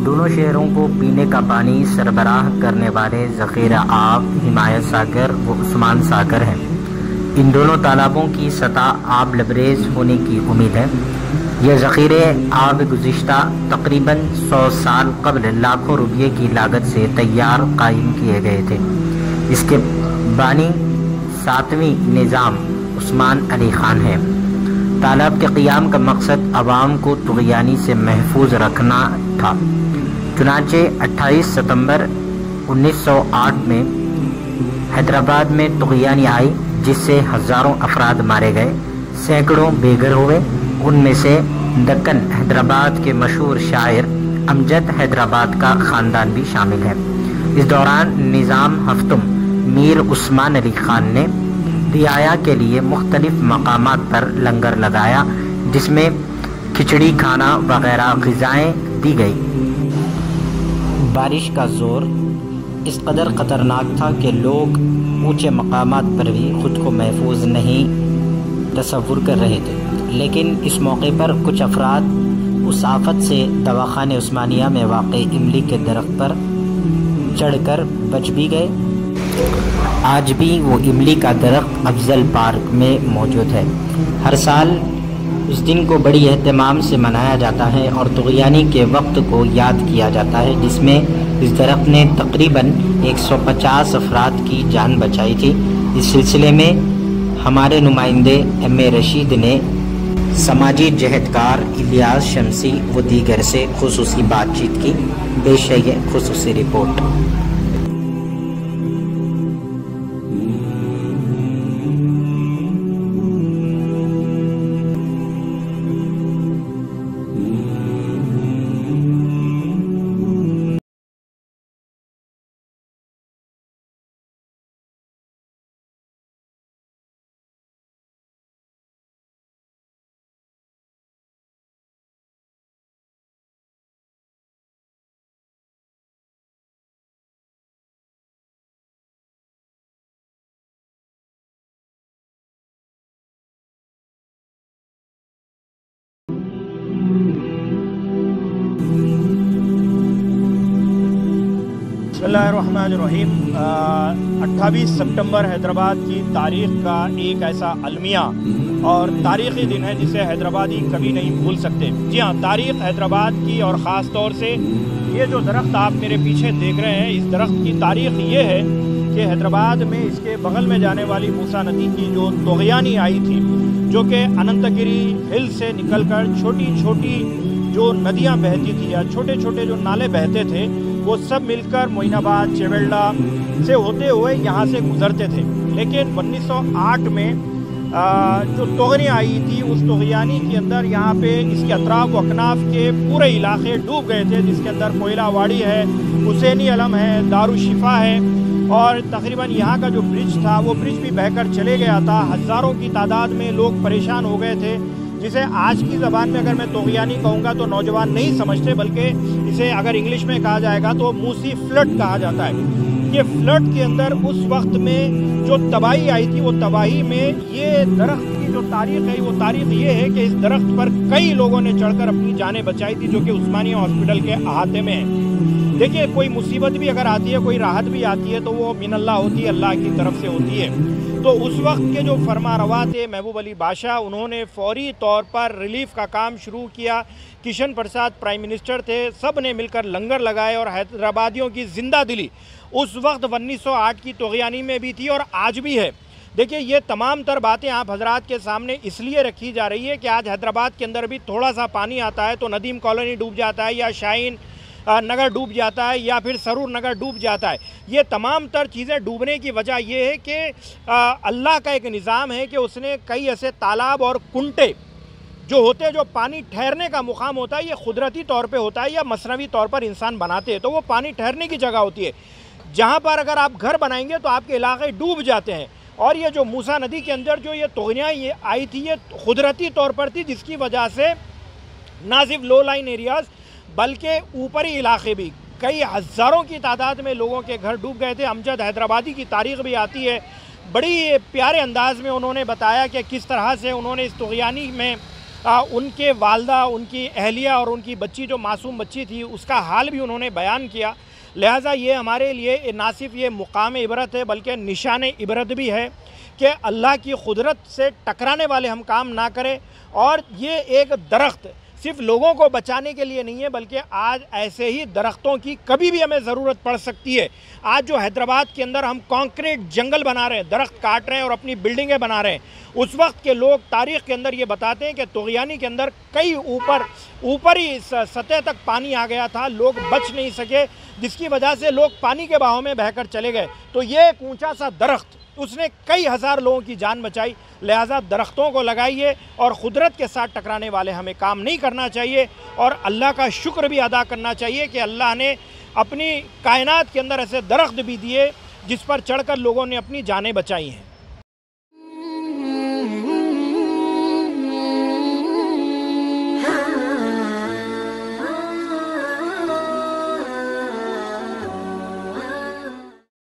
دونوں شہروں کو پینے کا پانی سربراہ کرنے والے ذخیرہ آب حمایت ساگر و عثمان ساگر ہیں۔ ان دونوں تالابوں کی سطح آب لبریز ہونے کی امید ہے۔ یہ ذخیرے آب گزشتہ تقریباً 100 سال قبل لاکھوں روپے کی لاگت سے تیار قائم کیے گئے تھے۔ اس کے بانی 7ویں نظام عثمان علی خان ہے۔ تالاب کے قیام کا مقصد عوام کو طغیانی سے محفوظ رکھنا تھا۔ چنانچہ 28 ستمبر 1908 میں حیدرآباد میں طغیانی آئی، جس سے ہزاروں افراد مارے گئے، سینکڑوں بے گھر ہوئے۔ ان میں سے دکن حیدرآباد کے مشہور شاعر امجد حیدرآباد کا خاندان بھی شامل ہے۔ اس دوران نظام ہفتم میر عثمان علی خان نے رعایا کے لیے مختلف مقامات پر لنگر لگایا، جس میں کھچڑی کھانا وغیرہ غذائیں دی گئی۔ بارش کا زور اس قدر خطرناک تھا کہ لوگ اونچے مقامات پر بھی خود کو محفوظ نہیں تصور کر رہے تھے، لیکن اس موقع پر کچھ افراد اس آفت سے دواخانہ عثمانیہ میں واقع املی کے درخت پر چڑھ کر بچ بھی گئے۔ آج بھی وہ املی کا درخت افضل پارک میں موجود ہے۔ ہر سال اس دن کو بڑی اہتمام سے منایا جاتا ہے اور طغیانی کے وقت کو یاد کیا جاتا ہے، جس میں اس درخت نے تقریباً 150 افراد کی جان بچائی تھی۔ اس سلسلے میں ہمارے نمائندے ایم اے رشید نے سماجی جہدکار الیاس شمسی و دیگر سے خصوصی بات چیت کی۔ پیش ہے یہ خصوصی رپورٹ۔ بسم اللہ الرحمن الرحیم۔ 28 سپٹمبر حیدرآباد کی تاریخ کا ایک ایسا المیہ اور تاریخی دن ہے جسے حیدرآبادی کبھی نہیں بھول سکتے۔ جی ہاں، تاریخ حیدرآباد کی اور خاص طور سے یہ جو درخت آپ میرے پیچھے دیکھ رہے ہیں، اس درخت کی تاریخ یہ ہے کہ حیدرآباد میں اس کے بغل میں جانے والی موسیٰ ندی کی جو طغیانی آئی تھی، جو کہ اننتگیری ہل سے نکل کر چھوٹی چھوٹی جو ندیاں بہتی تھی یا چھوٹے چھوٹے جو نالے بہتے تھے، وہ سب مل کر معین آباد چیولڈا سے ہوتے ہوئے یہاں سے گزرتے تھے۔ لیکن 1908 میں جو طغیانی آئی تھی، اس طغیانی کے اندر یہاں پہ اس کے اطراف و اکناف کے پورے علاقے ڈوب گئے تھے، جس کے اندر کوئلہ واڑی ہے، حسینی علم ہے، دارالشفا ہے، اور تقریباً یہاں کا جو برج تھا وہ برج بھی بہہ کر چلے گیا تھا۔ ہزاروں کی تعداد میں لوگ پریشان ہو گئے تھے، جسے آج کی زبان میں اگر میں طغیانی کہوں گا تو نوجوان نہیں سمجھتے، بلکہ اسے اگر انگلش میں کہا جائے گا تو موسی فلڈ کہا جاتا ہے۔ یہ فلڈ کے اندر اس وقت میں جو تباہی آئی تھی، وہ تباہی میں یہ درخت کی جو تاریخ ہے، وہ تاریخ یہ ہے کہ اس درخت پر کئی لوگوں نے چڑھ کر اپنی جانیں بچائی تھی، جو کہ عثمانیہ ہاسپٹل کے احاطے میں ہے۔ دیکھیے، کوئی مصیبت بھی اگر آتی ہے، کوئی راحت بھی آتی ہے، تو وہ من اللہ ہوتی ہے، اللہ کی طرف سے ہوتی ہے۔ تو اس وقت کے جو فرما روا تھے محبوب علی بادشاہ، انہوں نے فوری طور پر ریلیف کا کام شروع کیا۔ کشن پرساد پرائم منسٹر تھے، سب نے مل کر لنگر لگائے، اور حیدرآبادیوں کی زندہ دلی اس وقت 1908 کی طغیانی میں بھی تھی اور آج بھی ہے۔ دیکھیے، یہ تمام تر باتیں آپ حضرات کے سامنے اس لیے رکھی جا رہی ہے کہ آج حیدرآباد کے اندر بھی تھوڑا سا پانی آتا ہے تو ندیم کالونی ڈوب جاتا ہے، یا شاہین نگر ڈوب جاتا ہے، یا پھر سرور نگر ڈوب جاتا ہے۔ یہ تمام تر چیزیں ڈوبنے کی وجہ یہ ہے کہ اللہ کا ایک نظام ہے کہ اس نے کئی ایسے تالاب اور کنٹے جو ہوتے ہیں، جو پانی ٹھہرنے کا مقام ہوتا ہے، یہ قدرتی طور پہ ہوتا ہے یا مصنوعی طور پر انسان بناتے ہیں، تو وہ پانی ٹھہرنے کی جگہ ہوتی ہے، جہاں پر اگر آپ گھر بنائیں گے تو آپ کے علاقے ڈوب جاتے ہیں۔ اور یہ جو موسیٰ ندی کے اندر جو یہ طغیانی آئی تھی، یہ قدرتی طور پر تھی، جس کی وجہ سے نہ صرف لو لائن ایریاز بلکہ اوپری علاقے بھی کئی ہزاروں کی تعداد میں لوگوں کے گھر ڈوب گئے تھے۔ امجد حیدرآبادی کی تاریخ بھی آتی ہے، بڑی پیارے انداز میں انہوں نے بتایا کہ کس طرح سے انہوں نے اس طغیانی میں ان کے والدہ، ان کی اہلیہ اور ان کی بچی جو معصوم بچی تھی اس کا حال بھی انہوں نے بیان کیا۔ لہٰذا یہ ہمارے لیے نہ صرف یہ مقام عبرت ہے بلکہ نشان عبرت بھی ہے کہ اللہ کی قدرت سے ٹکرانے والے ہم کام نہ کریں۔ اور یہ ایک درخت صرف لوگوں کو بچانے کے لیے نہیں ہے بلکہ آج ایسے ہی درختوں کی کبھی بھی ہمیں ضرورت پڑ سکتی ہے۔ آج جو حیدرآباد کے اندر ہم کانکریٹ جنگل بنا رہے ہیں، درخت کاٹ رہے ہیں اور اپنی بلڈنگیں بنا رہے ہیں، اس وقت کے لوگ تاریخ کے اندر یہ بتاتے ہیں کہ طغیانی کے اندر کئی اوپری سطح تک پانی آ گیا تھا، لوگ بچ نہیں سکے، جس کی وجہ سے لوگ پانی کے بہاؤ میں بہہ کر چلے گئے۔ تو یہ ایک اونچا سا درخت اس نے کئی ہزار لوگوں کی جان بچائی۔ لہٰذا درختوں کو لگائیے اور قدرت کے ساتھ ٹکرانے والے ہمیں کام نہیں کرنا چاہیے، اور اللہ کا شکر بھی ادا کرنا چاہیے کہ اللہ نے اپنی کائنات کے اندر ایسے درخت بھی دیے جس پر چڑھ کر لوگوں نے اپنی جانیں بچائی ہیں۔